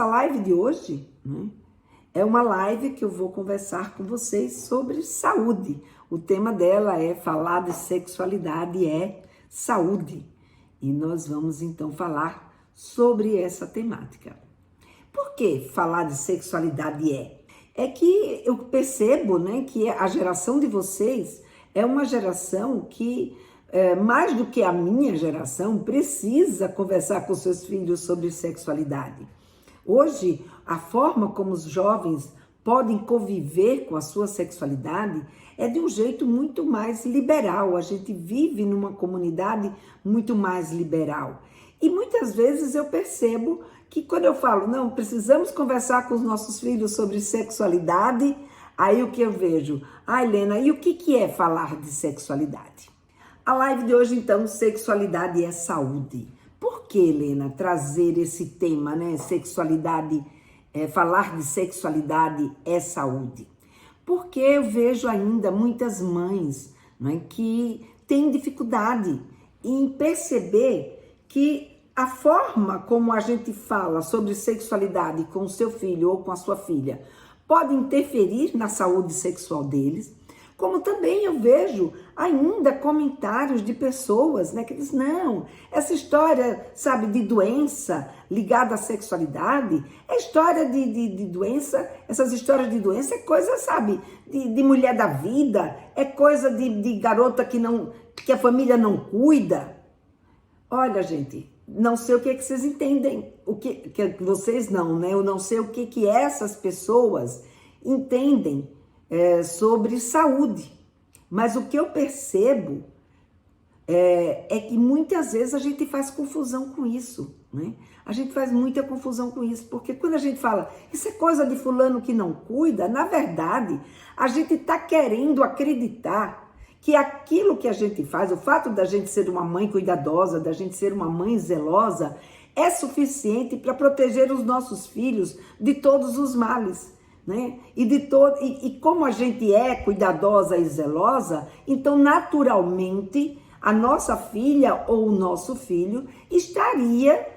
essa live de hoje, né, é uma live que eu vou conversar com vocês sobre saúde. O tema dela é falar de sexualidade é saúde. E nós vamos então falar sobre essa temática. Por que falar de sexualidade é? É que eu percebo, né, que a geração de vocês é uma geração que, mais do que a minha geração, precisa conversar com seus filhos sobre sexualidade. Hoje, a forma como os jovens podem conviver com a sua sexualidade é de um jeito muito mais liberal. A gente vive numa comunidade muito mais liberal. E muitas vezes eu percebo que quando eu falo, não, precisamos conversar com os nossos filhos sobre sexualidade, aí o que eu vejo? Ah, Helena, e o que é falar de sexualidade? A live de hoje, então, sexualidade é saúde. Por que, Helena, trazer esse tema, né? Sexualidade, falar de sexualidade é saúde? Porque eu vejo ainda muitas mães, né, que têm dificuldade em perceber que a forma como a gente fala sobre sexualidade com o seu filho ou com a sua filha pode interferir na saúde sexual deles, como também eu vejo ainda comentários de pessoas, né, que dizem, não, essa história, sabe, de doença ligada à sexualidade, é história de doença, essas histórias de doença é coisa, sabe, de mulher da vida, é coisa de garota que a família não cuida. Olha, gente, não sei o que vocês entendem, que vocês não, né? Eu não sei o que essas pessoas entendem sobre saúde. Mas o que eu percebo é que muitas vezes a gente faz confusão com isso, né? A gente faz muita confusão com isso, porque quando a gente fala, isso é coisa de fulano que não cuida, na verdade, a gente está querendo acreditar que aquilo que a gente faz, o fato da gente ser uma mãe cuidadosa, da gente ser uma mãe zelosa, é suficiente para proteger os nossos filhos de todos os males, né? E como a gente é cuidadosa e zelosa, então naturalmente a nossa filha ou o nosso filho estaria,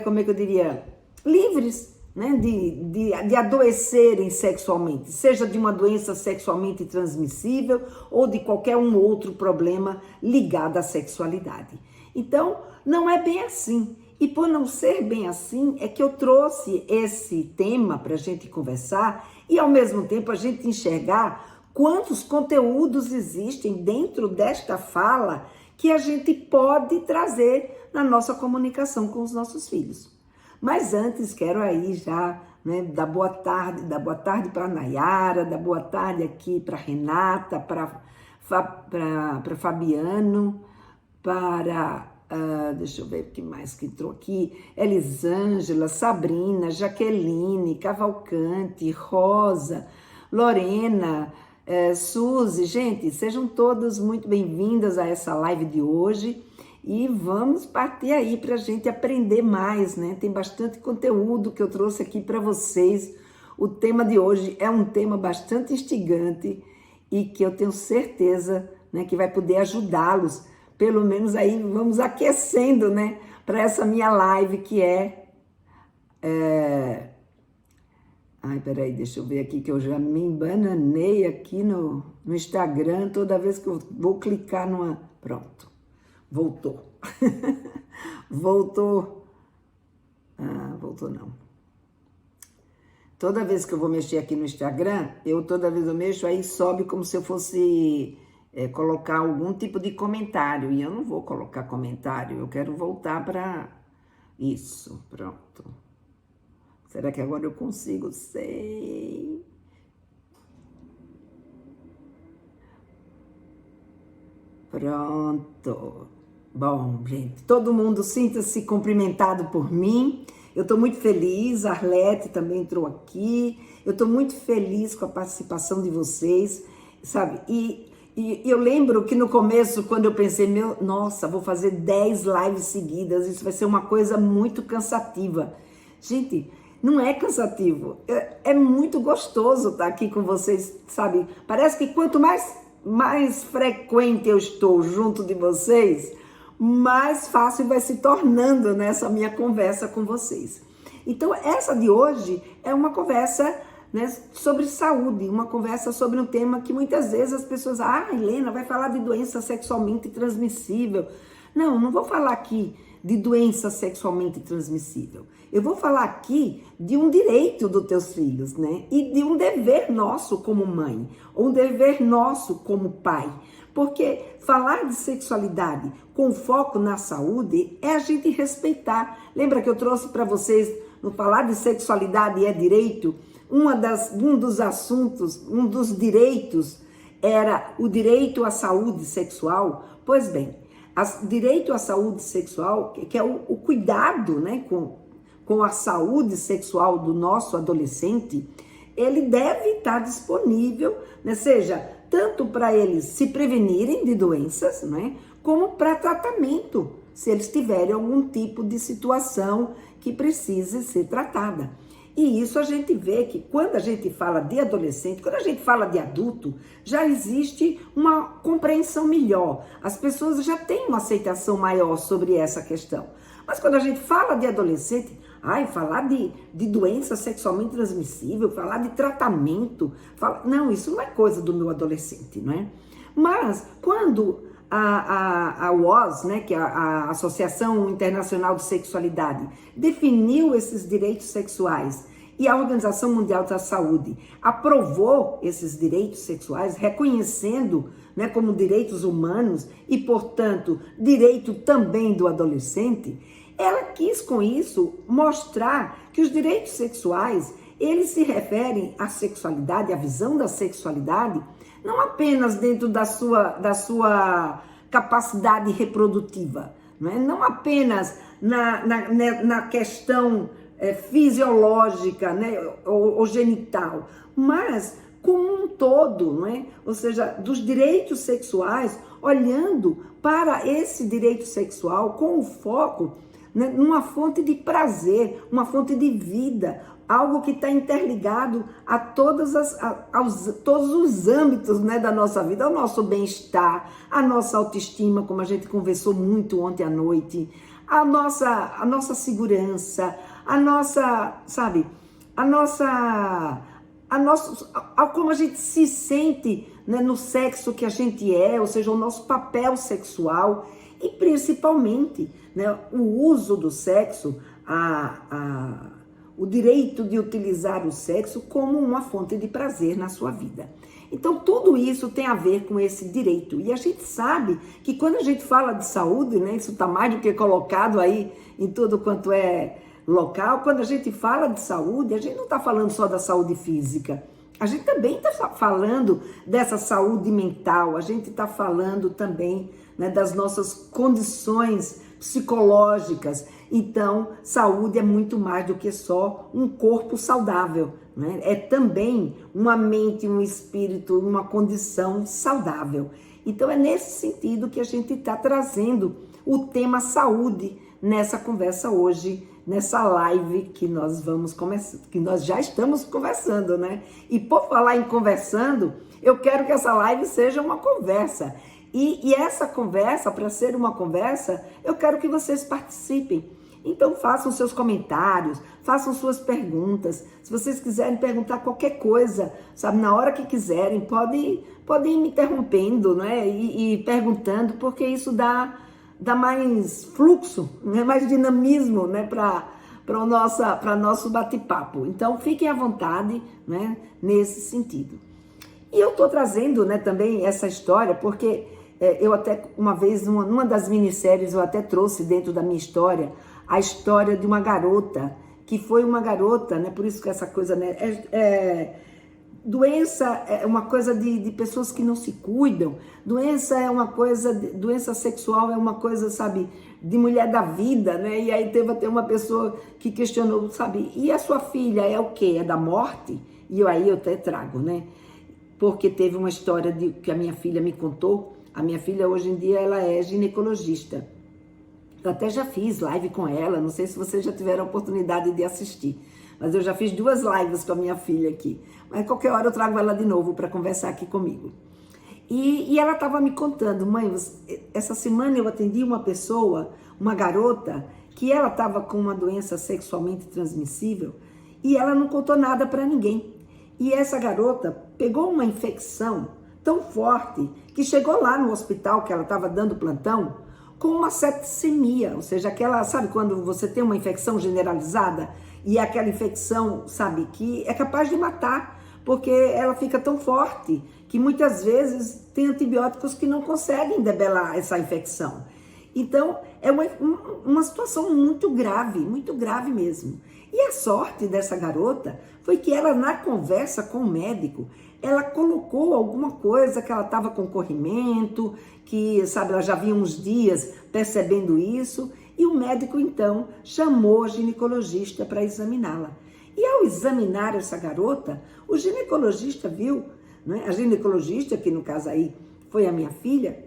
como é que eu diria, livres, né, de adoecerem sexualmente, seja de uma doença sexualmente transmissível ou de qualquer um outro problema ligado à sexualidade. Então, não é bem assim. E por não ser bem assim, é que eu trouxe esse tema para a gente conversar e, ao mesmo tempo, a gente enxergar quantos conteúdos existem dentro desta fala que a gente pode trazer na nossa comunicação com os nossos filhos. Mas antes, quero aí já, né, dar boa tarde para a Nayara, dar boa tarde aqui para Renata, para Fabiano, deixa eu ver o que mais que entrou aqui, Elisângela, Sabrina, Jaqueline, Cavalcante, Rosa, Lorena, Suzy. Gente, sejam todas muito bem-vindas a essa live de hoje. E vamos partir aí para a gente aprender mais, né? Tem bastante conteúdo que eu trouxe aqui para vocês. O tema de hoje é um tema bastante instigante e que eu tenho certeza, né, que vai poder ajudá-los. Pelo menos aí vamos aquecendo, né, para essa minha live que Ai, peraí, deixa eu ver aqui que eu já me embananei aqui no Instagram toda vez que eu vou clicar numa... Pronto. Voltou. Voltou. Ah, voltou não. Toda vez que eu vou mexer aqui no Instagram, toda vez eu mexo, aí sobe como se eu fosse colocar algum tipo de comentário. E eu não vou colocar comentário, eu quero voltar para isso. Pronto. Será que agora eu consigo? Sei. Pronto. Bom, gente, todo mundo sinta-se cumprimentado por mim. Eu estou muito feliz, a Arlete também entrou aqui. Eu estou muito feliz com a participação de vocês, sabe? E eu lembro que no começo, quando eu pensei, nossa, vou fazer 10 lives seguidas, isso vai ser uma coisa muito cansativa. Gente, não é cansativo, é muito gostoso estar aqui com vocês, sabe? Parece que quanto mais frequente eu estou junto de vocês, mais fácil vai se tornando nessa minha conversa com vocês. Então, essa de hoje é uma conversa, né, sobre saúde, uma conversa sobre um tema que muitas vezes as pessoas, Helena vai falar de doença sexualmente transmissível. Não, não vou falar aqui de doença sexualmente transmissível. Eu vou falar aqui de um direito dos teus filhos, né? E de um dever nosso como mãe, ou um dever nosso como pai. Porque falar de sexualidade com foco na saúde é a gente respeitar. Lembra que eu trouxe para vocês, no falar de sexualidade é direito, um dos assuntos, um dos direitos era o direito à saúde sexual? Pois bem, direito à saúde sexual, que é o cuidado, né, com a saúde sexual do nosso adolescente, ele deve estar disponível, né, seja tanto para eles se prevenirem de doenças, né, como para tratamento, se eles tiverem algum tipo de situação que precise ser tratada. E isso a gente vê que quando a gente fala de adolescente, quando a gente fala de adulto, já existe uma compreensão melhor. As pessoas já têm uma aceitação maior sobre essa questão. Mas quando a gente fala de adolescente, falar de doença sexualmente transmissível, falar de tratamento, não, isso não é coisa do meu adolescente, não é? Mas quando a WAS, né, que é a Associação Internacional de Sexualidade, definiu esses direitos sexuais e a Organização Mundial da Saúde aprovou esses direitos sexuais, reconhecendo, né, como direitos humanos e, portanto, direito também do adolescente, ela quis com isso mostrar que os direitos sexuais, eles se referem à sexualidade, à visão da sexualidade, não apenas dentro da sua capacidade reprodutiva, não apenas na questão fisiológica, né, ou genital, mas como um todo, não é? Ou seja, dos direitos sexuais, olhando para esse direito sexual com o foco, né, numa fonte de prazer, uma fonte de vida, algo que está interligado a todos os âmbitos, né, da nossa vida, ao nosso bem-estar, a nossa autoestima, como a gente conversou muito ontem à noite, a nossa segurança, como a gente se sente, né, no sexo que a gente é, ou seja, o nosso papel sexual e principalmente, né, o uso do sexo, o direito de utilizar o sexo como uma fonte de prazer na sua vida. Então, tudo isso tem a ver com esse direito. E a gente sabe que quando a gente fala de saúde, né, isso está mais do que colocado aí em tudo quanto é local, quando a gente fala de saúde, a gente não está falando só da saúde física. A gente também está falando dessa saúde mental, a gente está falando também, né, das nossas condições psicológicas. Então, saúde é muito mais do que só um corpo saudável, né? É também uma mente, um espírito, uma condição saudável. Então, é nesse sentido que a gente está trazendo o tema saúde nessa conversa hoje, nessa live que nós vamos começar, que nós já estamos conversando, né? E por falar em conversando, eu quero que essa live seja uma conversa. E essa conversa, para ser uma conversa, eu quero que vocês participem. Então façam seus comentários, façam suas perguntas. Se vocês quiserem perguntar qualquer coisa, sabe, na hora que quiserem, podem ir me interrompendo, né? E perguntando, porque isso dá mais fluxo, né? Mais dinamismo, né? Para nosso bate-papo. Então fiquem à vontade, né? Nesse sentido. E eu estou trazendo, né, também essa história, porque eu até uma vez, numa das minisséries, eu até trouxe dentro da minha história a história de uma garota, que foi uma garota, né? Por isso que essa coisa, né? Doença é uma coisa de pessoas que não se cuidam. Doença é uma coisa, doença sexual é uma coisa, sabe, de mulher da vida, né? E aí teve até uma pessoa que questionou, sabe, e a sua filha é o quê? É da morte? E aí eu até trago, né? Porque teve uma história que a minha filha me contou. A minha filha hoje em dia ela é ginecologista. Eu até já fiz live com ela, não sei se vocês já tiveram a oportunidade de assistir, mas eu já fiz 2 lives com a minha filha aqui. Mas qualquer hora eu trago ela de novo para conversar aqui comigo. E ela estava me contando, mãe, essa semana eu atendi uma pessoa, uma garota, que ela estava com uma doença sexualmente transmissível e ela não contou nada para ninguém. E essa garota pegou uma infecção tão forte que chegou lá no hospital que ela estava dando plantão com uma septicemia, ou seja, aquela, sabe quando você tem uma infecção generalizada e é aquela infecção, sabe, que é capaz de matar, porque ela fica tão forte que muitas vezes tem antibióticos que não conseguem debelar essa infecção. Então, é uma situação muito grave mesmo. E a sorte dessa garota foi que ela, na conversa com o médico, ela colocou alguma coisa que ela estava com corrimento, que, sabe, ela já vinha uns dias percebendo isso, e o médico, então, chamou a ginecologista para examiná-la. E ao examinar essa garota, o ginecologista viu, né, a ginecologista, que no caso aí foi a minha filha,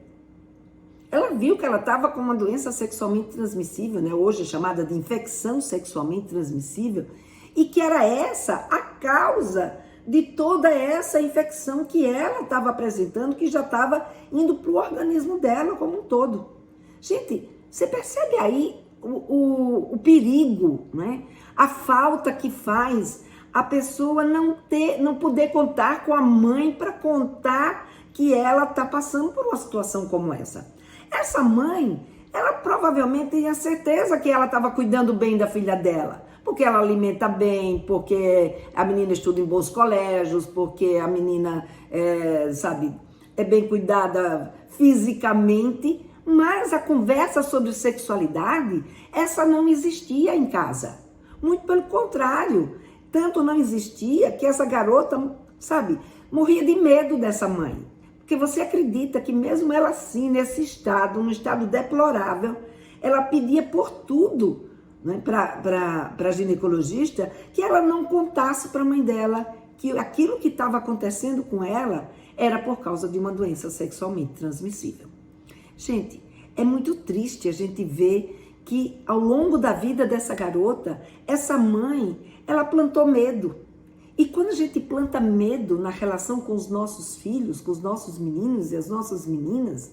ela viu que ela estava com uma doença sexualmente transmissível, né, hoje chamada de infecção sexualmente transmissível, e que era essa a causa de toda essa infecção que ela estava apresentando, que já estava indo para o organismo dela como um todo. Gente, você percebe aí o perigo, né? A falta que faz a pessoa não poder contar com a mãe para contar que ela está passando por uma situação como essa. Essa mãe, ela provavelmente tinha certeza que ela estava cuidando bem da filha dela, porque ela alimenta bem, porque a menina estuda em bons colégios, porque a menina, sabe, é bem cuidada fisicamente, mas a conversa sobre sexualidade, essa não existia em casa. Muito pelo contrário, tanto não existia que essa garota, sabe, morria de medo dessa mãe. Porque você acredita que mesmo ela assim, nesse estado, num estado deplorável, ela pedia por tudo, né, para a ginecologista, que ela não contasse para a mãe dela que aquilo que estava acontecendo com ela era por causa de uma doença sexualmente transmissível. Gente, é muito triste a gente ver que ao longo da vida dessa garota, essa mãe, ela plantou medo. E quando a gente planta medo na relação com os nossos filhos, com os nossos meninos e as nossas meninas,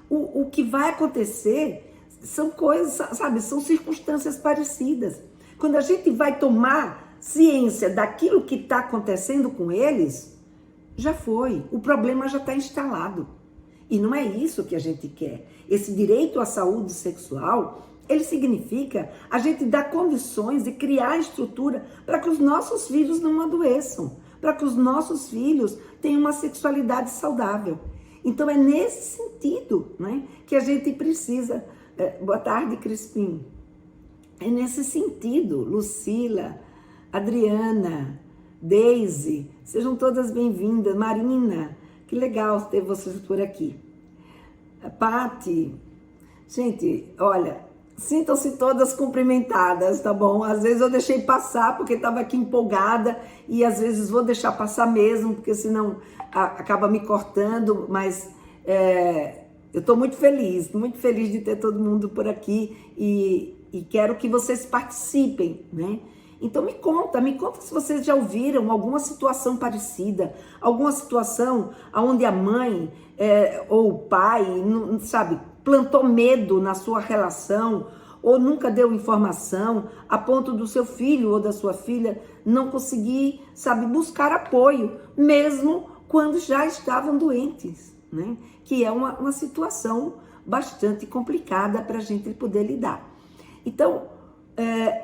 o que vai acontecer são coisas, sabe, são circunstâncias parecidas. Quando a gente vai tomar ciência daquilo que está acontecendo com eles, já foi, o problema já está instalado. E não é isso que a gente quer. Esse direito à saúde sexual, ele significa a gente dar condições e criar estrutura para que os nossos filhos não adoeçam, para que os nossos filhos tenham uma sexualidade saudável. Então é nesse sentido, né, que a gente precisa... boa tarde, Crispim. É nesse sentido, Lucila, Adriana, Deise, sejam todas bem-vindas. Marina, que legal ter vocês por aqui. Pati, gente, olha, sintam-se todas cumprimentadas, tá bom? Às vezes eu deixei passar porque estava aqui empolgada e às vezes vou deixar passar mesmo, porque senão acaba me cortando, mas eu estou muito feliz de ter todo mundo por aqui e quero que vocês participem, né? Então me conta se vocês já ouviram alguma situação parecida, alguma situação onde a mãe ou o pai, não, sabe, plantou medo na sua relação ou nunca deu informação a ponto do seu filho ou da sua filha não conseguir, sabe, buscar apoio, mesmo quando já estavam doentes, né? Que é uma situação bastante complicada para a gente poder lidar. Então,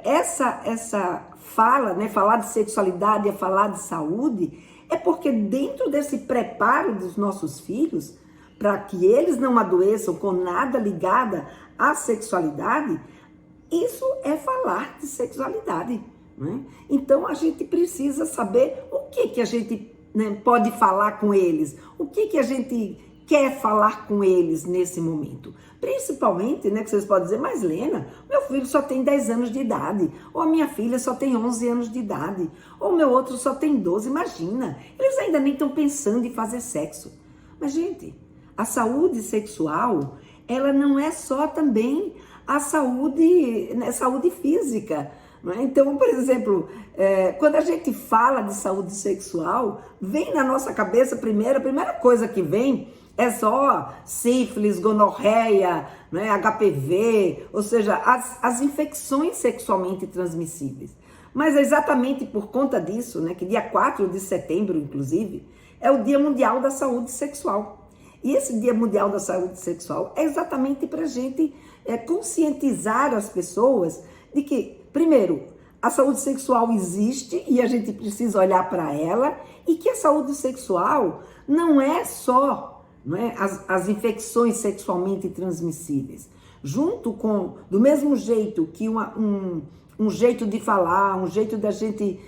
essa fala, né, falar de sexualidade é falar de saúde, é porque dentro desse preparo dos nossos filhos, para que eles não adoeçam com nada ligado à sexualidade, isso é falar de sexualidade, né? Então a gente precisa saber o que a gente, né, pode falar com eles, o que a gente quer falar com eles nesse momento. Principalmente, né, que vocês podem dizer, mas Lena, meu filho só tem 10 anos de idade, ou a minha filha só tem 11 anos de idade, ou meu outro só tem 12, imagina, eles ainda nem estão pensando em fazer sexo. Mas, gente, a saúde sexual, ela não é só também a saúde, né, saúde física. Não é? Então, por exemplo, quando a gente fala de saúde sexual, vem na nossa cabeça primeiro, a primeira coisa que vem É só sífilis, gonorreia, né, HPV, ou seja, as infecções sexualmente transmissíveis. Mas é exatamente por conta disso, né, que dia 4 de setembro, inclusive, é o Dia Mundial da Saúde Sexual. E esse Dia Mundial da Saúde Sexual é exatamente para a gente conscientizar as pessoas de que, primeiro, a saúde sexual existe e a gente precisa olhar para ela, e que a saúde sexual não é só, não é, as infecções sexualmente transmissíveis. Junto com, do mesmo jeito que um jeito de falar, um jeito da gente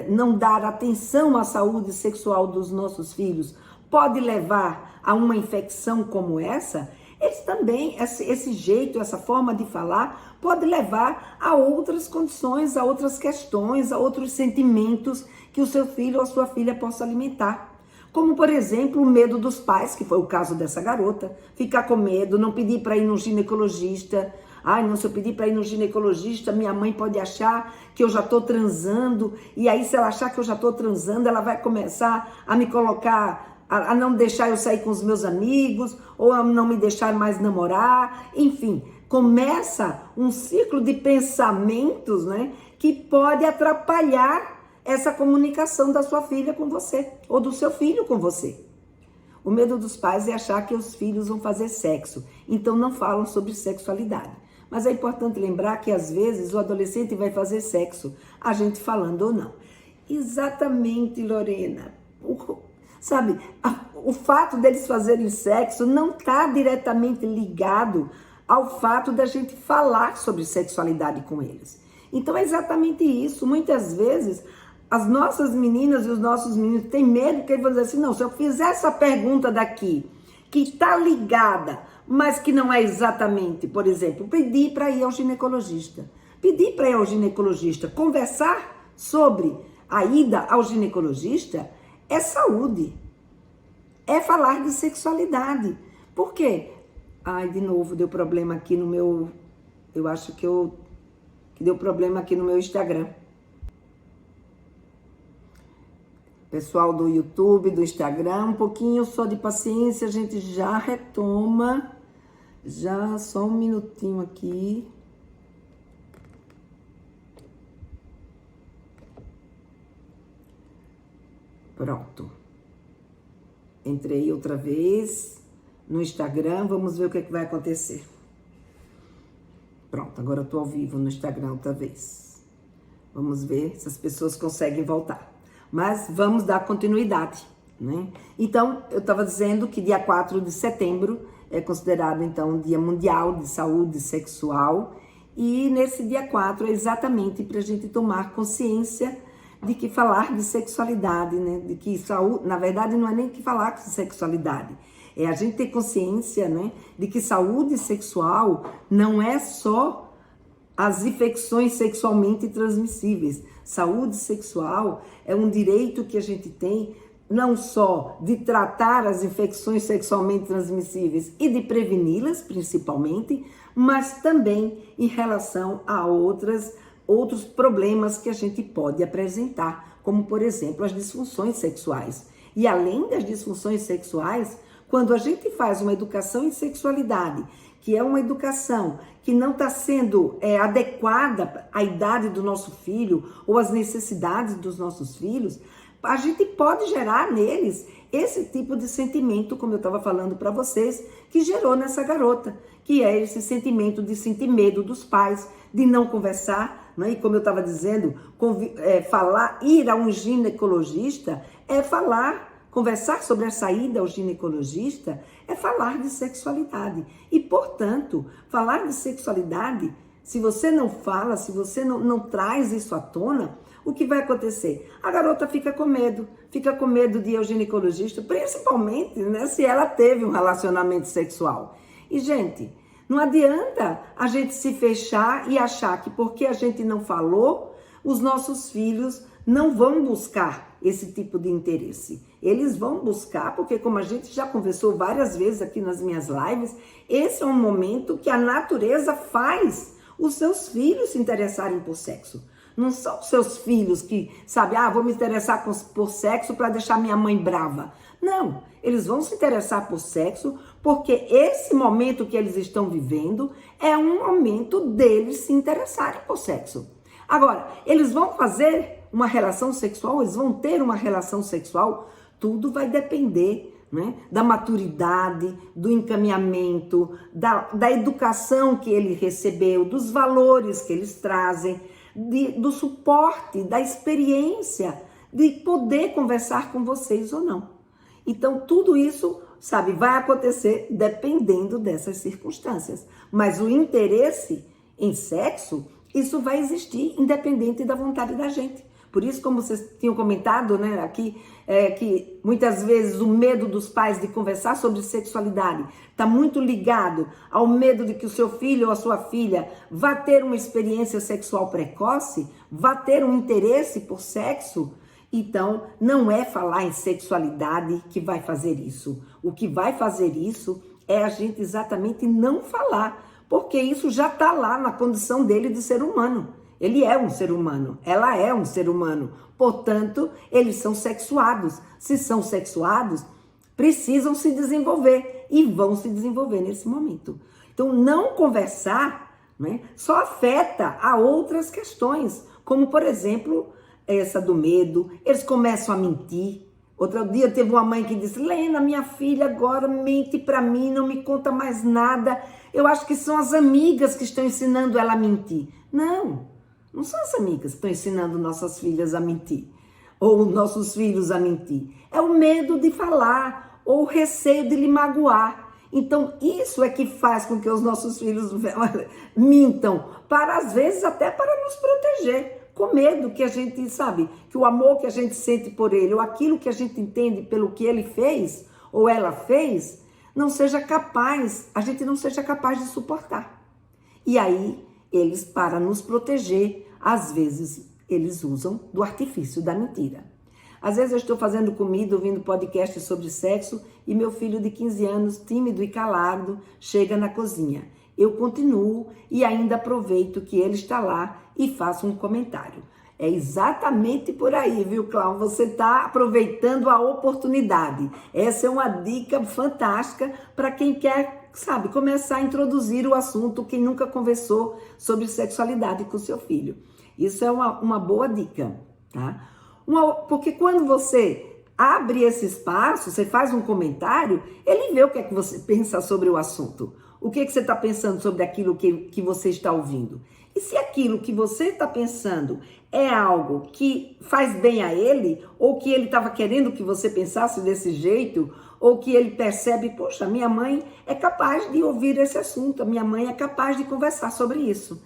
não dar atenção à saúde sexual dos nossos filhos pode levar a uma infecção como essa, eles também, esse jeito, essa forma de falar pode levar a outras condições, a outras questões, a outros sentimentos que o seu filho ou a sua filha possa alimentar. Como, por exemplo, o medo dos pais, que foi o caso dessa garota, ficar com medo, não pedir para ir no ginecologista. Ai, não, se eu pedir para ir no ginecologista, minha mãe pode achar que eu já estou transando, e aí se ela achar que eu já estou transando, ela vai começar a me colocar, a não deixar eu sair com os meus amigos, ou a não me deixar mais namorar, enfim, começa um ciclo de pensamentos, né, que pode atrapalhar essa comunicação da sua filha com você, ou do seu filho com você. O medo dos pais é achar que os filhos vão fazer sexo, então não falam sobre sexualidade. Mas é importante lembrar que às vezes o adolescente vai fazer sexo, a gente falando ou não. Exatamente, Lorena. Sabe, o fato deles fazerem sexo não está diretamente ligado ao fato da gente falar sobre sexualidade com eles. Então é exatamente isso. Muitas vezes as nossas meninas e os nossos meninos têm medo que eles vão dizer assim, não, se eu fizer essa pergunta daqui, que está ligada, mas que não é exatamente, por exemplo, pedir para ir ao ginecologista. Pedir para ir ao ginecologista, conversar sobre a ida ao ginecologista é saúde. É falar de sexualidade. Por quê? Ai, de novo, deu problema aqui no meu... Eu acho que deu problema aqui no meu Instagram. Pessoal do YouTube, do Instagram, um pouquinho só de paciência, a gente já retoma. Já, só um minutinho aqui. Pronto. Entrei outra vez no Instagram, vamos ver o que vai acontecer. Pronto, agora eu tô ao vivo no Instagram outra vez. Vamos ver se as pessoas conseguem voltar. Mas vamos dar continuidade, né? Então, eu estava dizendo que dia 4 de setembro é considerado, então, o Dia Mundial de Saúde Sexual. E nesse dia 4 é exatamente para a gente tomar consciência de que falar de sexualidade, né? De que saúde, na verdade, não é nem que falar de sexualidade. É a gente ter consciência, né? De que saúde sexual não é só as infecções sexualmente transmissíveis. Saúde sexual é um direito que a gente tem, não só de tratar as infecções sexualmente transmissíveis e de preveni-las, principalmente, mas também em relação a outros problemas que a gente pode apresentar, como, por exemplo, as disfunções sexuais. E além das disfunções sexuais, quando a gente faz uma educação em sexualidade, que é uma educação que não está sendo adequada à idade do nosso filho ou às necessidades dos nossos filhos, a gente pode gerar neles esse tipo de sentimento, como eu estava falando para vocês, que gerou nessa garota, que é esse sentimento de sentir medo dos pais, de não conversar, né? E como eu estava dizendo, ir a um ginecologista é conversar sobre a saída ao ginecologista é falar de sexualidade. E, portanto, falar de sexualidade, se você não fala, se você não traz isso à tona, o que vai acontecer? A garota fica com medo de ir ao ginecologista, principalmente, né, se ela teve um relacionamento sexual. E, gente, não adianta a gente se fechar e achar que porque a gente não falou, os nossos filhos não vão buscar esse tipo de interesse. Eles vão buscar, porque como a gente já conversou várias vezes aqui nas minhas lives, esse é um momento que a natureza faz os seus filhos se interessarem por sexo. Não são os seus filhos que, sabe, vou me interessar por sexo para deixar minha mãe brava. Não, eles vão se interessar por sexo porque esse momento que eles estão vivendo é um momento deles se interessarem por sexo. Agora, eles vão fazer uma relação sexual, eles vão ter uma relação sexual, tudo vai depender, né, da maturidade, do encaminhamento, da educação que ele recebeu, dos valores que eles trazem, do suporte, da experiência, de poder conversar com vocês ou não. Então, tudo isso, sabe, vai acontecer dependendo dessas circunstâncias. Mas o interesse em sexo, isso vai existir independente da vontade da gente. Por isso, como vocês tinham comentado, né, aqui, que muitas vezes o medo dos pais de conversar sobre sexualidade está muito ligado ao medo de que o seu filho ou a sua filha vá ter uma experiência sexual precoce, vá ter um interesse por sexo. Então, não é falar em sexualidade que vai fazer isso. O que vai fazer isso é a gente exatamente não falar, porque isso já está lá na condição dele de ser humano. Ele é um ser humano, ela é um ser humano. Portanto, eles são sexuados. Se são sexuados, precisam se desenvolver e vão se desenvolver nesse momento. Então, não conversar, né, só afeta a outras questões, como, por exemplo, essa do medo. Eles começam a mentir. Outro dia teve uma mãe que disse: Lena, minha filha agora mente para mim, não me conta mais nada. Eu acho que são as amigas que estão ensinando ela a mentir. Não são as amigas que estão ensinando nossas filhas a mentir, ou nossos filhos a mentir. É o medo de falar, ou o receio de lhe magoar. Então, isso é que faz com que os nossos filhos mintam, às vezes até para nos proteger, com medo que a gente, sabe, que o amor que a gente sente por ele, ou aquilo que a gente entende pelo que ele fez, ou ela fez, a gente não seja capaz de suportar. E aí, eles, para nos proteger, às vezes, eles usam do artifício da mentira. Às vezes eu estou fazendo comida, ouvindo podcast sobre sexo, e meu filho de 15 anos, tímido e calado, chega na cozinha. Eu continuo e ainda aproveito que ele está lá e faço um comentário. É exatamente por aí, viu, Cláudio? Você está aproveitando a oportunidade. Essa é uma dica fantástica para quem quer, sabe, começar a introduzir o assunto, quem nunca conversou sobre sexualidade com seu filho. Isso é uma boa dica, tá? Porque quando você abre esse espaço, você faz um comentário, ele vê o que é que você pensa sobre o assunto. O que é que você está pensando sobre aquilo que você está ouvindo. E se aquilo que você está pensando é algo que faz bem a ele, ou que ele estava querendo que você pensasse desse jeito, ou que ele percebe, poxa, minha mãe é capaz de ouvir esse assunto, a minha mãe é capaz de conversar sobre isso,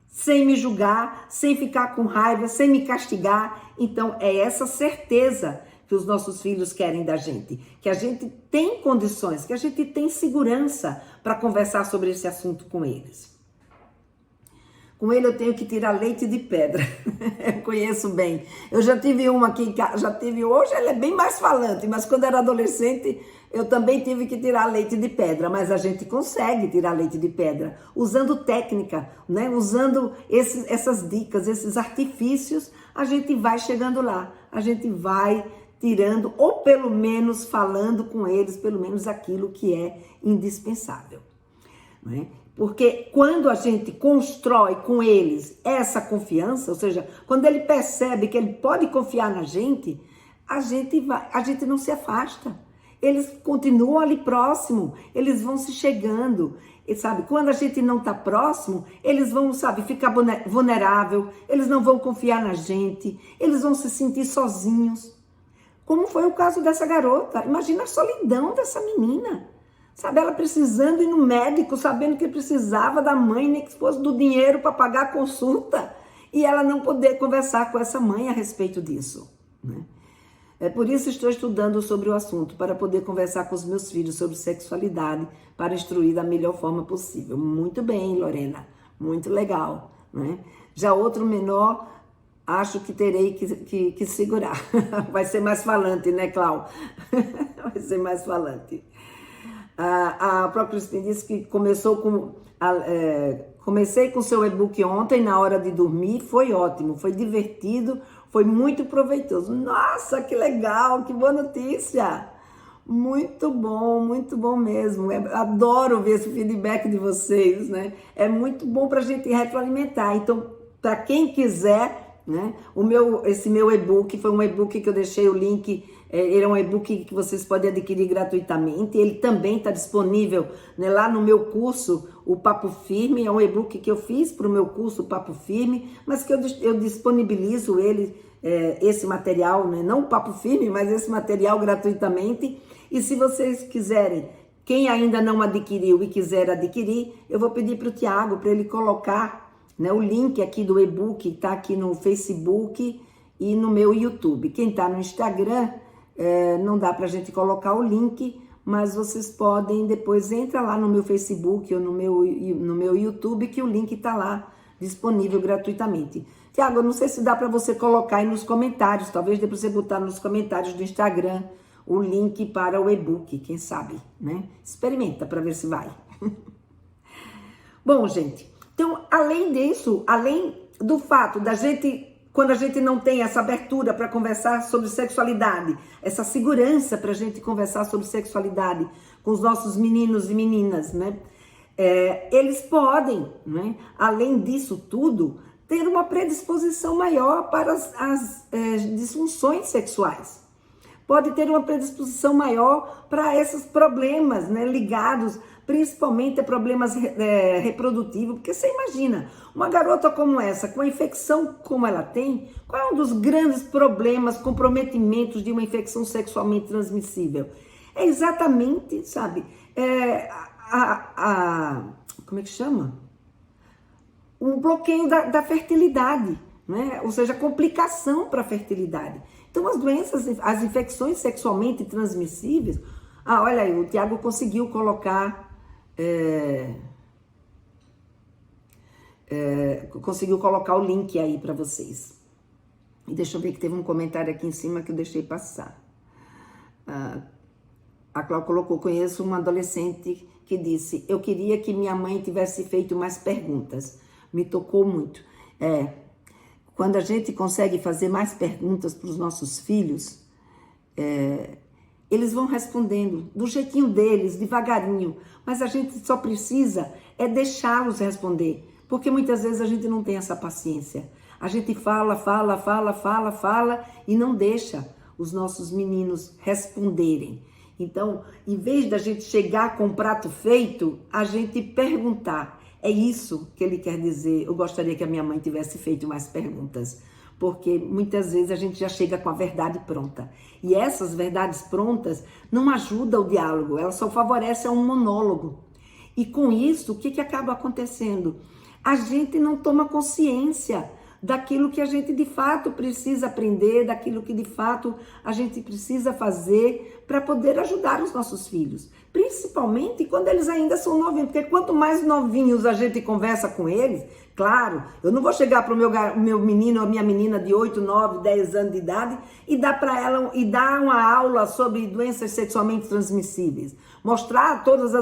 sem me julgar, sem ficar com raiva, sem me castigar. Então, é essa certeza que os nossos filhos querem da gente, que a gente tem condições, que a gente tem segurança para conversar sobre esse assunto com eles. Com ele eu tenho que tirar leite de pedra. Eu conheço bem. Eu já tive uma aqui, hoje ela é bem mais falante, mas quando era adolescente eu também tive que tirar leite de pedra, mas a gente consegue tirar leite de pedra usando técnica, né? Usando essas dicas, esses artifícios, a gente vai chegando lá, a gente vai tirando, ou pelo menos falando com eles, pelo menos aquilo que é indispensável, né? Porque quando a gente constrói com eles essa confiança, ou seja, quando ele percebe que ele pode confiar na gente, a gente não se afasta. Eles continuam ali próximo, eles vão se chegando. E, sabe, quando a gente não está próximo, eles vão, sabe, ficar vulnerável, eles não vão confiar na gente, eles vão se sentir sozinhos. Como foi o caso dessa garota. Imagina a solidão dessa menina. Sabe, ela precisando ir no médico, sabendo que precisava da mãe, nem que fosse do dinheiro para pagar a consulta, e ela não poder conversar com essa mãe a respeito disso, né? É por isso que estou estudando sobre o assunto, para poder conversar com os meus filhos sobre sexualidade, para instruir da melhor forma possível. Muito bem, Lorena, muito legal, né? Já outro menor, acho que terei que segurar. Vai ser mais falante, né, Clau? Vai ser mais falante. A própria Cristina disse que começou Comecei com o seu e-book ontem, na hora de dormir, foi ótimo, foi divertido, foi muito proveitoso. Nossa, que legal, que boa notícia! Muito bom mesmo. Adoro ver esse feedback de vocês, né? É muito bom para a gente retroalimentar. Então, para quem quiser, né? Esse meu e-book foi um e-book que eu deixei o link. Ele é um e-book que vocês podem adquirir gratuitamente. Ele também está disponível, né, lá no meu curso, o Papo Firme. É um e-book que eu fiz para o meu curso, o Papo Firme, mas que eu disponibilizo esse material, né, não o Papo Firme, mas esse material gratuitamente. E se vocês quiserem, quem ainda não adquiriu e quiser adquirir, eu vou pedir para o Tiago, para ele colocar, né, o link aqui do e-book, está aqui no Facebook e no meu YouTube. Quem está no Instagram, não dá para a gente colocar o link, mas vocês podem, depois entra lá no meu Facebook ou no meu YouTube, que o link está lá disponível gratuitamente. Tiago, eu não sei se dá para você colocar aí nos comentários, talvez dê para você botar nos comentários do Instagram o link para o e-book, quem sabe, né? Experimenta para ver se vai. Bom, gente, então, além disso, além do fato da gente, quando a gente não tem essa abertura para conversar sobre sexualidade, essa segurança para a gente conversar sobre sexualidade com os nossos meninos e meninas, né? Eles podem, né, além disso tudo, ter uma predisposição maior para as disfunções sexuais. Pode ter uma predisposição maior para esses problemas, né, ligados principalmente a problemas reprodutivos. Porque você imagina, uma garota como essa, com a infecção como ela tem, qual é um dos grandes problemas, comprometimentos de uma infecção sexualmente transmissível? É exatamente, sabe, como é que chama? O bloqueio da fertilidade, né? Ou seja, complicação para a fertilidade. Então, as doenças, as infecções sexualmente transmissíveis... olha aí, o Tiago conseguiu colocar... conseguiu colocar o link aí para vocês. E deixa eu ver que teve um comentário aqui em cima que eu deixei passar. A Cláudia colocou, conheço uma adolescente que disse, eu queria que minha mãe tivesse feito mais perguntas. Me tocou muito. Quando a gente consegue fazer mais perguntas para os nossos filhos, eles vão respondendo do jeitinho deles, devagarinho. Mas a gente só precisa deixá-los responder, porque muitas vezes a gente não tem essa paciência. A gente fala e não deixa os nossos meninos responderem. Então, em vez da gente chegar com o prato feito, a gente perguntar. É isso que ele quer dizer. Eu gostaria que a minha mãe tivesse feito mais perguntas, porque muitas vezes a gente já chega com a verdade pronta. E essas verdades prontas não ajudam o diálogo, elas só favorecem um monólogo. E com isso, o que acaba acontecendo? A gente não toma consciência daquilo que a gente de fato precisa aprender, daquilo que de fato a gente precisa fazer para poder ajudar os nossos filhos. Principalmente quando eles ainda são novinhos, porque quanto mais novinhos a gente conversa com eles, claro, eu não vou chegar para o meu menino ou minha menina de 8, 9, 10 anos de idade e dar para ela dar uma aula sobre doenças sexualmente transmissíveis. Mostrar todas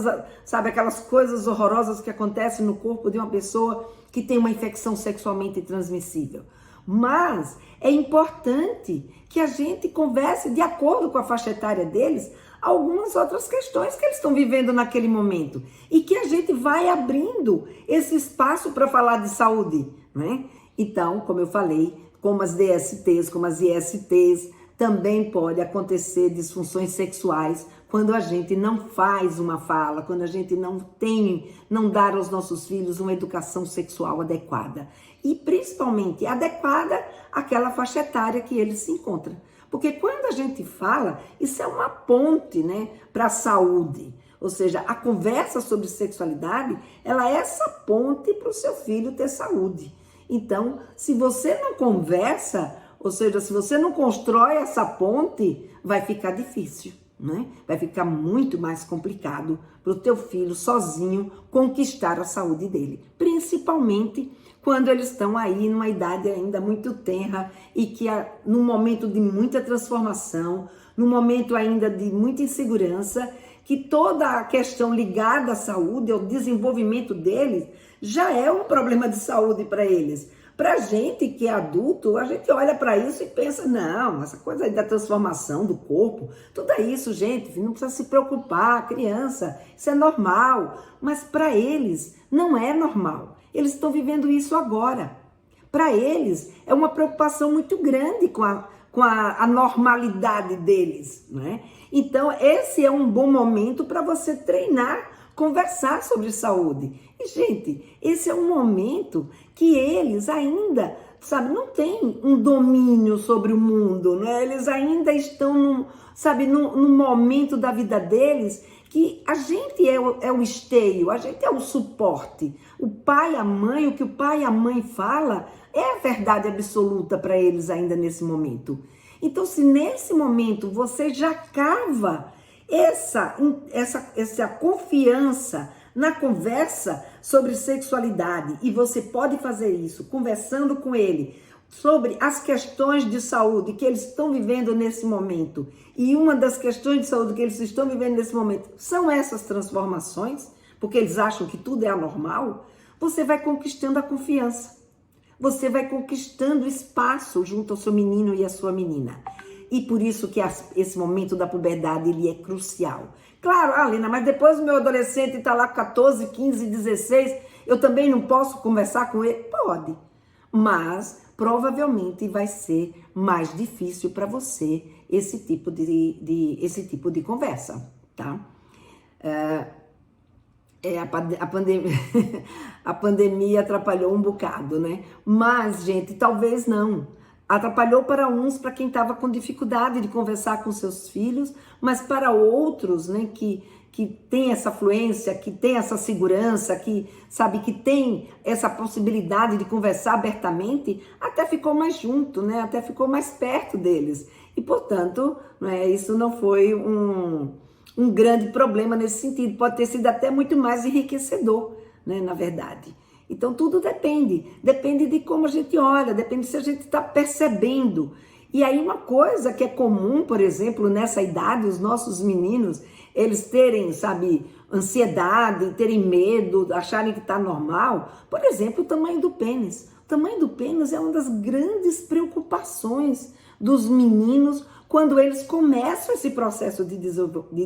aquelas coisas horrorosas que acontecem no corpo de uma pessoa que tem uma infecção sexualmente transmissível. Mas é importante que a gente converse de acordo com a faixa etária deles algumas outras questões que eles estão vivendo naquele momento e que a gente vai abrindo esse espaço para falar de saúde, né? Então, como eu falei, como as DSTs, como as ISTs, também pode acontecer disfunções sexuais quando a gente não faz uma fala, quando a gente não dá aos nossos filhos uma educação sexual adequada. E principalmente adequada àquela faixa etária que eles se encontram. Porque quando a gente fala, isso é uma ponte, né, para a saúde. Ou seja, a conversa sobre sexualidade, ela é essa ponte para o seu filho ter saúde. Então, se você não conversa, ou seja, se você não constrói essa ponte, vai ficar difícil, né? Vai ficar muito mais complicado para o teu filho sozinho conquistar a saúde dele. Principalmente quando eles estão aí numa idade ainda muito tenra e que num momento de muita transformação, num momento ainda de muita insegurança, que toda a questão ligada à saúde, ao desenvolvimento deles, já é um problema de saúde para eles. Para a gente que é adulto, a gente olha para isso e pensa, não, essa coisa aí da transformação do corpo, tudo é isso, gente, não precisa se preocupar, criança, isso é normal. Mas para eles não é normal. Eles estão vivendo isso agora. Para eles é uma preocupação muito grande com a normalidade deles, né? Então, esse é um bom momento para você treinar, conversar sobre saúde. E, gente, esse é um momento que eles ainda, sabe, não têm um domínio sobre o mundo, né? Eles ainda estão, num momento da vida deles que a gente é o esteio, a gente é o suporte. O pai, a mãe, o que o pai e a mãe fala é a verdade absoluta para eles ainda nesse momento. Então, se nesse momento você já cava essa confiança na conversa sobre sexualidade, e você pode fazer isso conversando com ele sobre as questões de saúde que eles estão vivendo nesse momento, e uma das questões de saúde que eles estão vivendo nesse momento são essas transformações, porque eles acham que tudo é anormal, você vai conquistando a confiança. Você vai conquistando espaço junto ao seu menino e à sua menina. E por isso que esse momento da puberdade, ele é crucial. Claro, Alina, mas depois o meu adolescente está lá com 14, 15, 16, eu também não posso conversar com ele? Pode, mas provavelmente vai ser mais difícil para você esse tipo de conversa, tá? A pandemia atrapalhou um bocado, né? Mas, gente, talvez não. Atrapalhou para uns, para quem estava com dificuldade de conversar com seus filhos, mas para outros, né, que tem essa fluência, que tem essa segurança, que sabe que tem essa possibilidade de conversar abertamente, até ficou mais junto, né? Até ficou mais perto deles. E, portanto, né, isso não foi um grande problema nesse sentido. Pode ter sido até muito mais enriquecedor, né, na verdade. Então, tudo depende de como a gente olha, depende se a gente está percebendo. E aí, uma coisa que é comum, por exemplo, nessa idade, os nossos meninos, eles terem, sabe, ansiedade, terem medo, acharem que está normal, por exemplo, o tamanho do pênis. O tamanho do pênis é uma das grandes preocupações dos meninos quando eles começam esse processo de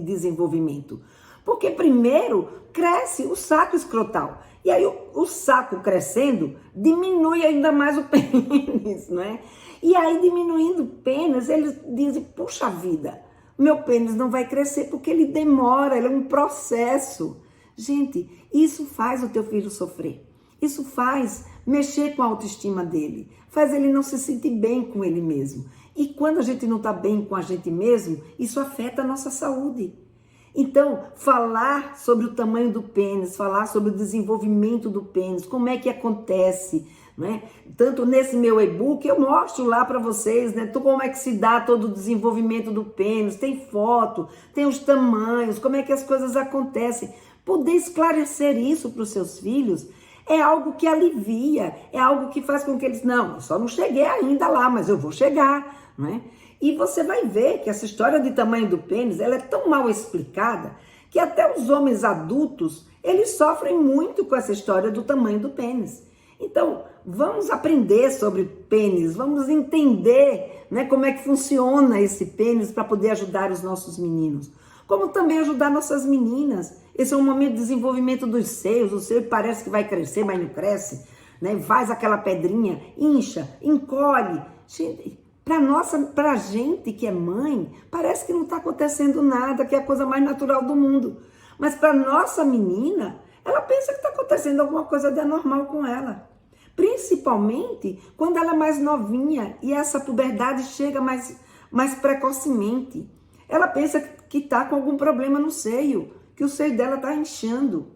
desenvolvimento. Porque primeiro cresce o saco escrotal. E aí o saco crescendo diminui ainda mais o pênis, né? E aí diminuindo o pênis, eles dizem, puxa vida, meu pênis não vai crescer porque ele demora, ele é um processo. Gente, isso faz o teu filho sofrer. Isso faz mexer com a autoestima dele, faz ele não se sentir bem com ele mesmo. E quando a gente não está bem com a gente mesmo, isso afeta a nossa saúde. Então, falar sobre o tamanho do pênis, falar sobre o desenvolvimento do pênis, como é que acontece, né? Tanto nesse meu e-book, eu mostro lá para vocês, né? Como é que se dá todo o desenvolvimento do pênis, tem foto, tem os tamanhos, como é que as coisas acontecem. Poder esclarecer isso para os seus filhos é algo que alivia, é algo que faz com que eles, não, eu só não cheguei ainda lá, mas eu vou chegar, né? E você vai ver que essa história de tamanho do pênis, ela é tão mal explicada que até os homens adultos, eles sofrem muito com essa história do tamanho do pênis. Então, vamos aprender sobre pênis, vamos entender, né, como é que funciona esse pênis para poder ajudar os nossos meninos. Como também ajudar nossas meninas. Esse é um momento de desenvolvimento dos seios, o seio parece que vai crescer, mas não cresce, né? Faz aquela pedrinha, incha, encolhe. Para a gente que é mãe, parece que não está acontecendo nada, que é a coisa mais natural do mundo. Mas para nossa menina, ela pensa que está acontecendo alguma coisa de anormal com ela. Principalmente quando ela é mais novinha e essa puberdade chega mais precocemente. Ela pensa que está com algum problema no seio, que o seio dela está inchando.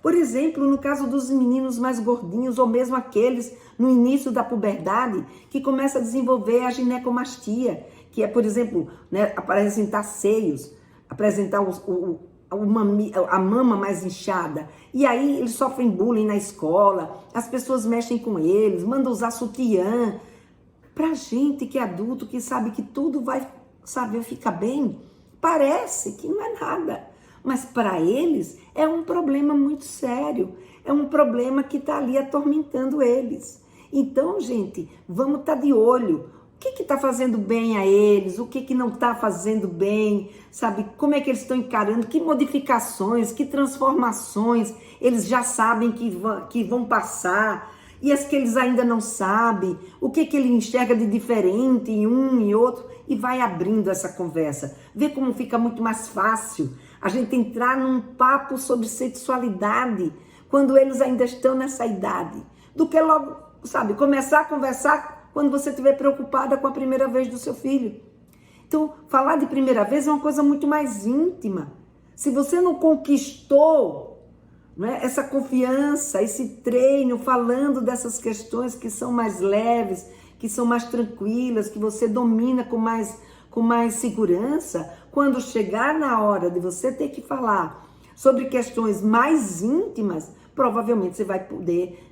Por exemplo, no caso dos meninos mais gordinhos, ou mesmo aqueles no início da puberdade, que começa a desenvolver a ginecomastia, que é, por exemplo, né, apresentar seios, apresentar a mama mais inchada. E aí eles sofrem bullying na escola, as pessoas mexem com eles, mandam usar sutiã. Pra gente que é adulto, que sabe que tudo vai ficar bem, parece que não é nada. Mas para eles é um problema muito sério, é um problema que está ali atormentando eles. Então, gente, vamos estar de olho. O que está fazendo bem a eles? O que não está fazendo bem? Sabe? Como é que eles estão encarando? Que modificações, que transformações eles já sabem que vão passar? E as que eles ainda não sabem? O que ele enxerga de diferente em um e outro? E vai abrindo essa conversa. Vê como fica muito mais fácil a gente entrar num papo sobre sexualidade quando eles ainda estão nessa idade. Do que logo, sabe, começar a conversar quando você estiver preocupada com a primeira vez do seu filho. Então, falar de primeira vez é uma coisa muito mais íntima. Se você não conquistou, né, essa confiança, esse treino, falando dessas questões que são mais leves, que são mais tranquilas, que você domina com mais segurança, quando chegar na hora de você ter que falar sobre questões mais íntimas, provavelmente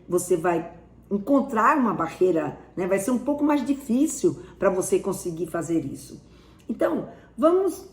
você vai encontrar uma barreira, né? Vai ser um pouco mais difícil para você conseguir fazer isso. Então, vamos,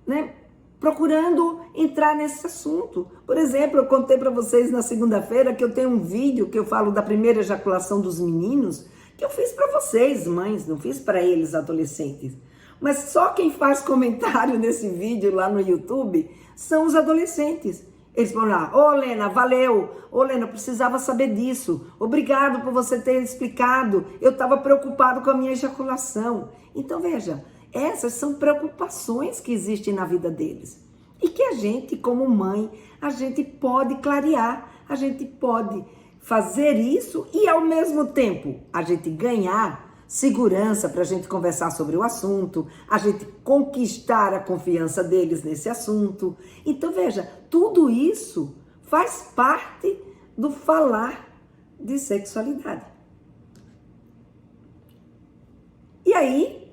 né, procurando entrar nesse assunto. Por exemplo, eu contei para vocês na segunda-feira que eu tenho um vídeo que eu falo da primeira ejaculação dos meninos, que eu fiz para vocês, mães, não fiz para eles, adolescentes. Mas só quem faz comentário nesse vídeo lá no YouTube são os adolescentes. Eles vão lá, ô Lena, valeu, ô Lena, eu precisava saber disso, obrigado por você ter explicado, eu estava preocupado com a minha ejaculação. Então veja, essas são preocupações que existem na vida deles. E que a gente, como mãe, a gente pode clarear, a gente pode fazer isso e ao mesmo tempo a gente ganhar segurança para a gente conversar sobre o assunto, a gente conquistar a confiança deles nesse assunto. Então veja, tudo isso faz parte do falar de sexualidade. E aí,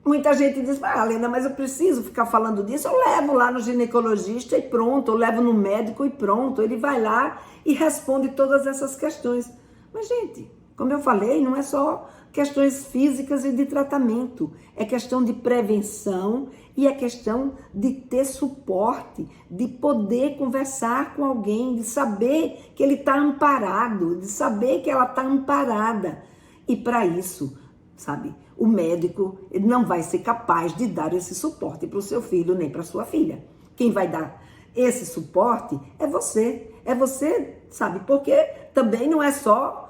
muita gente diz, Lena, mas eu preciso ficar falando disso, eu levo lá no ginecologista e pronto, eu levo no médico e pronto, ele vai lá e responde todas essas questões. Mas gente, como eu falei, não é só questões físicas e de tratamento, é questão de prevenção e é questão de ter suporte, de poder conversar com alguém, de saber que ele está amparado, de saber que ela está amparada. E para isso, sabe, o médico ele não vai ser capaz de dar esse suporte para o seu filho nem para sua filha. Quem vai dar esse suporte é você, sabe, porque também não é só...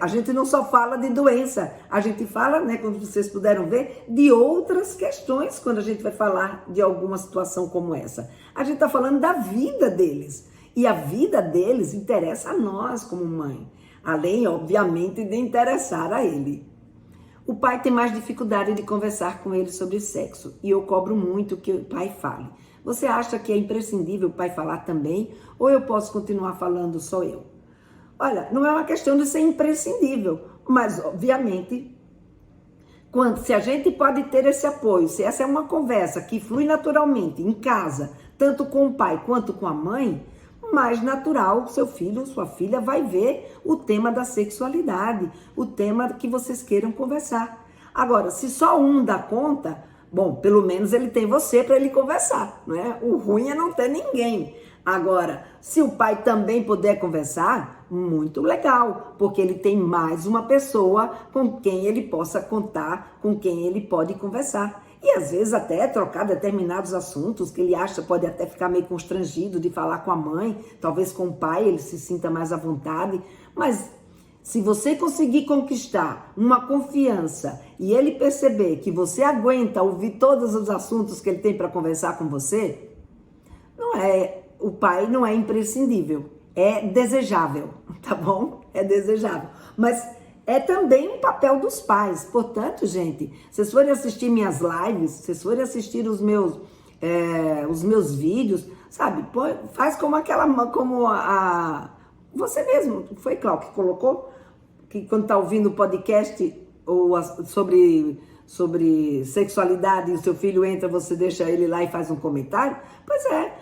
a gente não só fala de doença, a gente fala, né, como vocês puderam ver, de outras questões quando a gente vai falar de alguma situação como essa. A gente está falando da vida deles. E a vida deles interessa a nós como mãe, além, obviamente, de interessar a ele. O pai tem mais dificuldade de conversar com ele sobre sexo e eu cobro muito que o pai fale. Você acha que é imprescindível o pai falar também ou eu posso continuar falando só eu? Olha, não é uma questão de ser imprescindível, mas obviamente, se a gente pode ter esse apoio, se essa é uma conversa que flui naturalmente em casa, tanto com o pai quanto com a mãe, mais natural seu filho ou sua filha vai ver o tema da sexualidade, o tema que vocês queiram conversar. Agora, se só um dá conta, bom, pelo menos ele tem você para ele conversar, não é? O ruim é não ter ninguém. Agora, se o pai também puder conversar, muito legal, porque ele tem mais uma pessoa com quem ele possa contar, com quem ele pode conversar. E às vezes até trocar determinados assuntos que ele acha, pode até ficar meio constrangido de falar com a mãe, talvez com o pai ele se sinta mais à vontade. Mas se você conseguir conquistar uma confiança e ele perceber que você aguenta ouvir todos os assuntos que ele tem para conversar com você, o pai não é imprescindível, é desejável, tá bom? É desejável, mas é também um papel dos pais. Portanto, gente, vocês forem assistir minhas lives, vocês forem assistir os meus vídeos, sabe? Faz como você mesmo, foi Cláudio que colocou, que quando tá ouvindo o podcast ou sobre sexualidade e o seu filho entra, você deixa ele lá e faz um comentário? Pois é,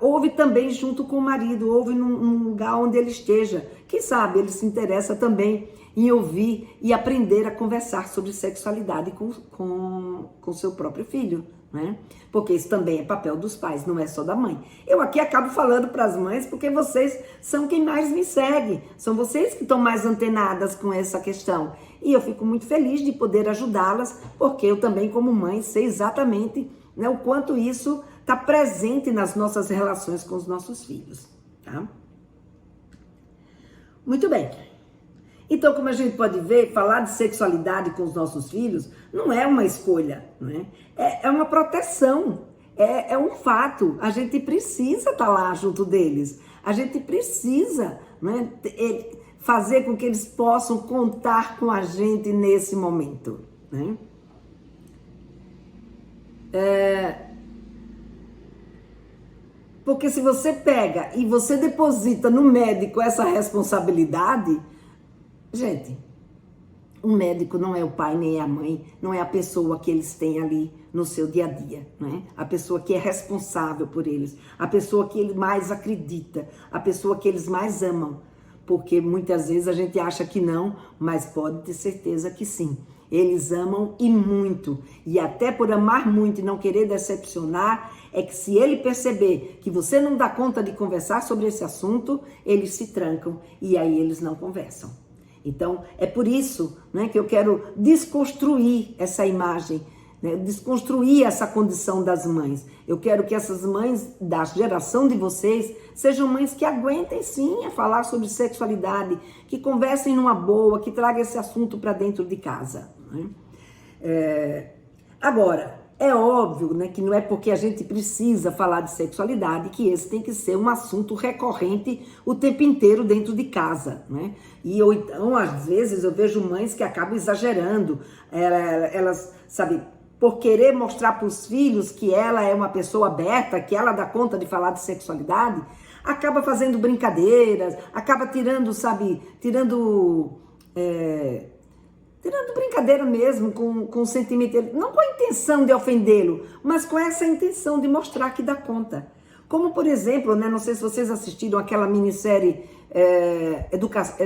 ouve também junto com o marido, ouve num lugar onde ele esteja. Quem sabe ele se interessa também em ouvir e aprender a conversar sobre sexualidade com seu próprio filho, né? Porque isso também é papel dos pais, não é só da mãe. Eu aqui acabo falando para as mães porque vocês são quem mais me segue, são vocês que estão mais antenadas com essa questão. E eu fico muito feliz de poder ajudá-las, porque eu também, como mãe, sei exatamente, né, o quanto isso está presente nas nossas relações com os nossos filhos, tá? Muito bem. Então, como a gente pode ver, falar de sexualidade com os nossos filhos não é uma escolha, né? É uma proteção, é um fato. A gente precisa estar lá junto deles, a gente precisa, né, fazer com que eles possam contar com a gente nesse momento, né? Porque se você pega e você deposita no médico essa responsabilidade, gente, o médico não é o pai nem é a mãe, não é a pessoa que eles têm ali no seu dia a dia, né? A pessoa que é responsável por eles, a pessoa que ele mais acredita, a pessoa que eles mais amam. Porque muitas vezes a gente acha que não, mas pode ter certeza que sim. Eles amam e muito. E até por amar muito e não querer decepcionar, é que se ele perceber que você não dá conta de conversar sobre esse assunto, eles se trancam e aí eles não conversam. Então, é por isso, né, que eu quero desconstruir essa imagem, né, desconstruir essa condição das mães. Eu quero que essas mães da geração de vocês sejam mães que aguentem sim a falar sobre sexualidade, que conversem numa boa, que tragam esse assunto para dentro de casa, né? Agora, é óbvio, né, que não é porque a gente precisa falar de sexualidade que esse tem que ser um assunto recorrente o tempo inteiro dentro de casa, né? Ou então, às vezes, eu vejo mães que acabam exagerando, elas, sabe, por querer mostrar para os filhos que ela é uma pessoa aberta, que ela dá conta de falar de sexualidade, acaba fazendo brincadeiras, acaba tirando brincadeira mesmo, com sentimento, não com a intenção de ofendê-lo, mas com essa intenção de mostrar que dá conta. Como, por exemplo, né, não sei se vocês assistiram aquela minissérie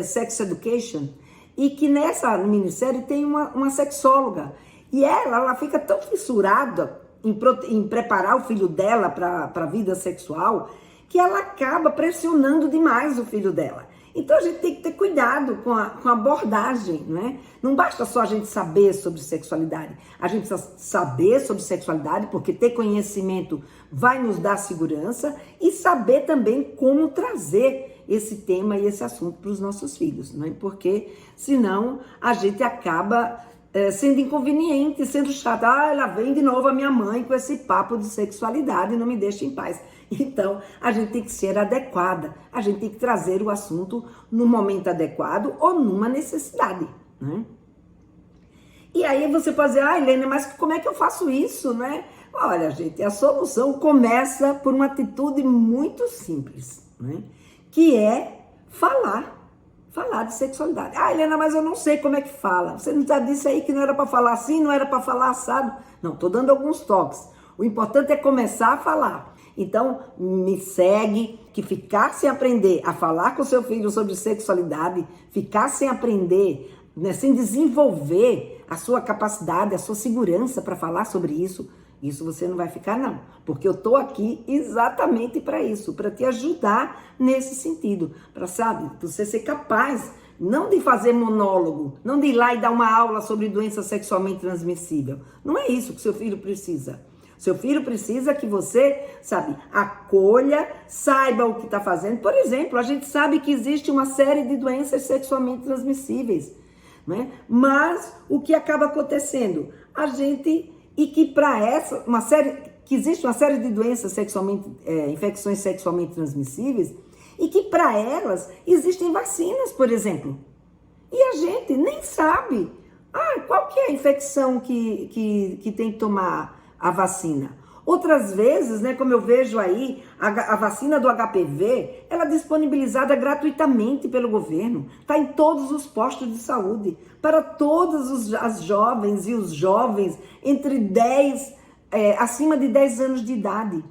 Sex Education, e que nessa minissérie tem uma sexóloga, e ela fica tão fissurada em preparar o filho dela para a vida sexual, que ela acaba pressionando demais o filho dela. Então a gente tem que ter cuidado com a abordagem, né? Não basta só a gente saber sobre sexualidade, a gente precisa saber sobre sexualidade, porque ter conhecimento vai nos dar segurança, e saber também como trazer esse tema e esse assunto para os nossos filhos, né? Porque senão a gente acaba sendo inconveniente, sendo chata. Ela vem de novo a minha mãe com esse papo de sexualidade e não me deixa em paz. Então, a gente tem que ser adequada, a gente tem que trazer o assunto no momento adequado ou numa necessidade, né? E aí você pode dizer, Helena, mas como é que eu faço isso, né? Olha, gente, a solução começa por uma atitude muito simples, né? Que é falar de sexualidade. Helena, mas eu não sei como é que fala. Você não já disse aí que não era para falar assim, não era para falar assado? Não, tô dando alguns toques. O importante é começar a falar. Então, me segue, que ficar sem aprender a falar com seu filho sobre sexualidade, ficar sem aprender, né, sem desenvolver a sua capacidade, a sua segurança para falar sobre isso você não vai ficar não, porque eu tô aqui exatamente para isso, para te ajudar nesse sentido, para, sabe, você ser capaz, não de fazer monólogo, não de ir lá e dar uma aula sobre doença sexualmente transmissível, não é isso que seu filho precisa. Seu filho precisa que você, sabe, acolha, saiba o que está fazendo. Por exemplo, a gente sabe que existe uma série de doenças sexualmente transmissíveis, né? Mas o que acaba acontecendo? Existe uma série de doenças infecções sexualmente transmissíveis, e que para elas existem vacinas, por exemplo. E a gente nem sabe qual que é a infecção que tem que tomar a vacina. Outras vezes, né, como eu vejo aí, a vacina do HPV, ela é disponibilizada gratuitamente pelo governo, está em todos os postos de saúde, para todas as jovens e os jovens acima de 10 anos de idade.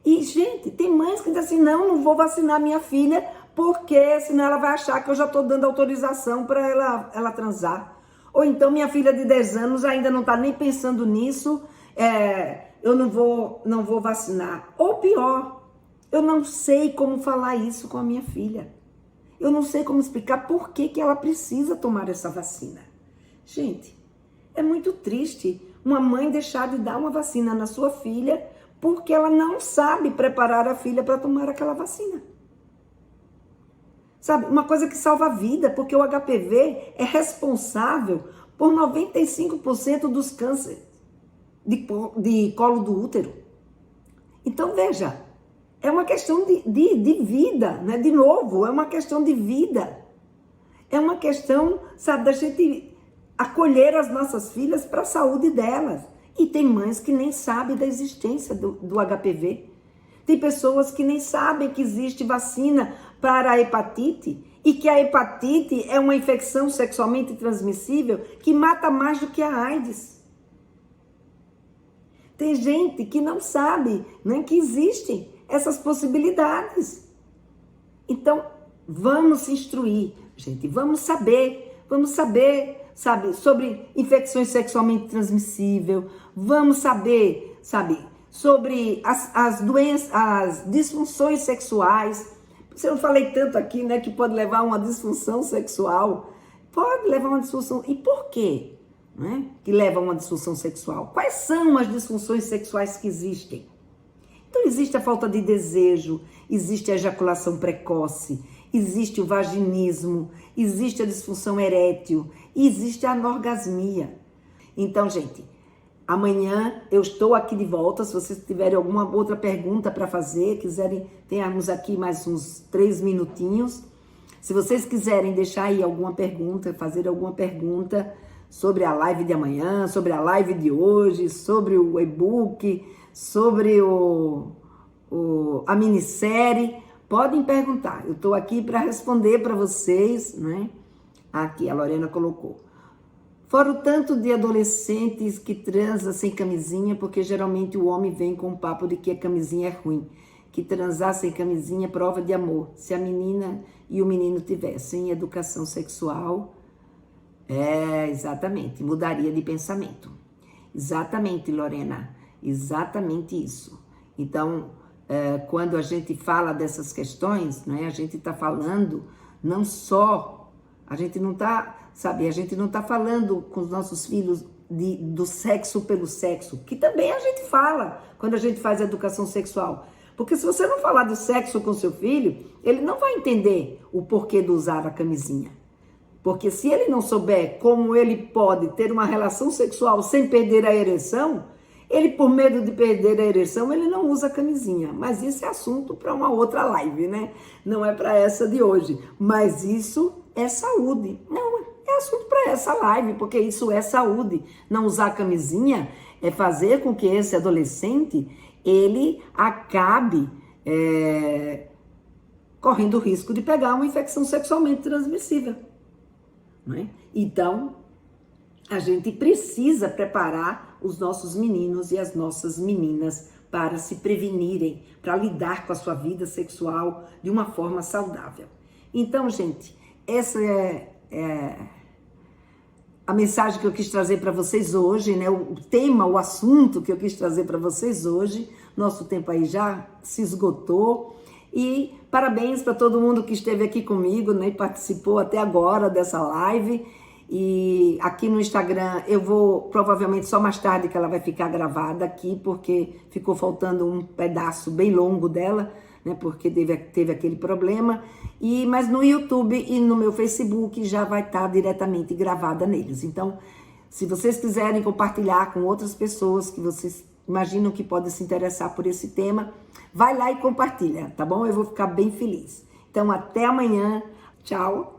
E, gente, tem mães que dizem assim, não vou vacinar minha filha porque senão ela vai achar que eu já estou dando autorização para ela transar. Ou então minha filha de 10 anos ainda não está nem pensando nisso, eu não vou vacinar. Ou pior, eu não sei como falar isso com a minha filha. Eu não sei como explicar por que ela precisa tomar essa vacina. Gente, é muito triste uma mãe deixar de dar uma vacina na sua filha porque ela não sabe preparar a filha para tomar aquela vacina. Sabe, uma coisa que salva a vida, porque o HPV é responsável por 95% dos cânceres de colo do útero. Então, veja, é uma questão de vida, né? De novo, é uma questão de vida. É uma questão, sabe, da gente acolher as nossas filhas para a saúde delas. E tem mães que nem sabem da existência do HPV. Tem pessoas que nem sabem que existe vacina para a hepatite e que a hepatite é uma infecção sexualmente transmissível que mata mais do que a AIDS. Tem gente que não sabe, né, que existem essas possibilidades. Então, vamos se instruir, gente, vamos saber, sabe, sobre infecções sexualmente transmissíveis, vamos saber, sabe, sobre as doenças, as disfunções sexuais. Eu não falei tanto aqui, né, que pode levar a uma disfunção sexual. Pode levar a uma disfunção. E por quê, né, que leva a uma disfunção sexual? Quais são as disfunções sexuais que existem? Então, existe a falta de desejo, existe a ejaculação precoce, existe o vaginismo, existe a disfunção erétil, existe a anorgasmia. Então, gente, amanhã eu estou aqui de volta. Se vocês tiverem alguma outra pergunta para fazer, quiserem, tenhamos aqui mais uns 3 minutinhos. Se vocês quiserem deixar aí alguma pergunta, fazer alguma pergunta sobre a live de amanhã, sobre a live de hoje, sobre o e-book, sobre a minissérie, podem perguntar. Eu estou aqui para responder para vocês, né? Aqui a Lorena colocou. Fora o tanto de adolescentes que transam sem camisinha, porque geralmente o homem vem com o papo de que a camisinha é ruim. Que transar sem camisinha é prova de amor. Se a menina e o menino tivessem educação sexual, exatamente, mudaria de pensamento. Exatamente, Lorena, exatamente isso. Então, quando a gente fala dessas questões, né, a gente está falando não só, a gente não está falando com os nossos filhos do sexo pelo sexo, que também a gente fala quando a gente faz educação sexual. Porque se você não falar de sexo com seu filho, ele não vai entender o porquê de usar a camisinha. Porque se ele não souber como ele pode ter uma relação sexual sem perder a ereção, ele, por medo de perder a ereção, ele não usa camisinha. Mas isso é assunto para uma outra live, né? Não é para essa de hoje. Mas isso é saúde. Não, é assunto para essa live, porque isso é saúde. Não usar camisinha é fazer com que esse adolescente, ele acabe correndo o risco de pegar uma infecção sexualmente transmissível. Não é? Então, a gente precisa preparar os nossos meninos e as nossas meninas para se prevenirem, para lidar com a sua vida sexual de uma forma saudável. Então, gente, essa é a mensagem que eu quis trazer para vocês hoje, né? O tema, o assunto que eu quis trazer para vocês hoje. Nosso tempo aí já se esgotou. E parabéns para todo mundo que esteve aqui comigo, né? Participou até agora dessa live. E aqui no Instagram eu vou, provavelmente só mais tarde que ela vai ficar gravada aqui, porque ficou faltando um pedaço bem longo dela, né? Porque teve aquele problema. Mas no YouTube e no meu Facebook já vai estar diretamente gravada neles. Então, se vocês quiserem compartilhar com outras pessoas que vocês imaginam que podem se interessar por esse tema, vai lá e compartilha, tá bom? Eu vou ficar bem feliz. Então, até amanhã. Tchau.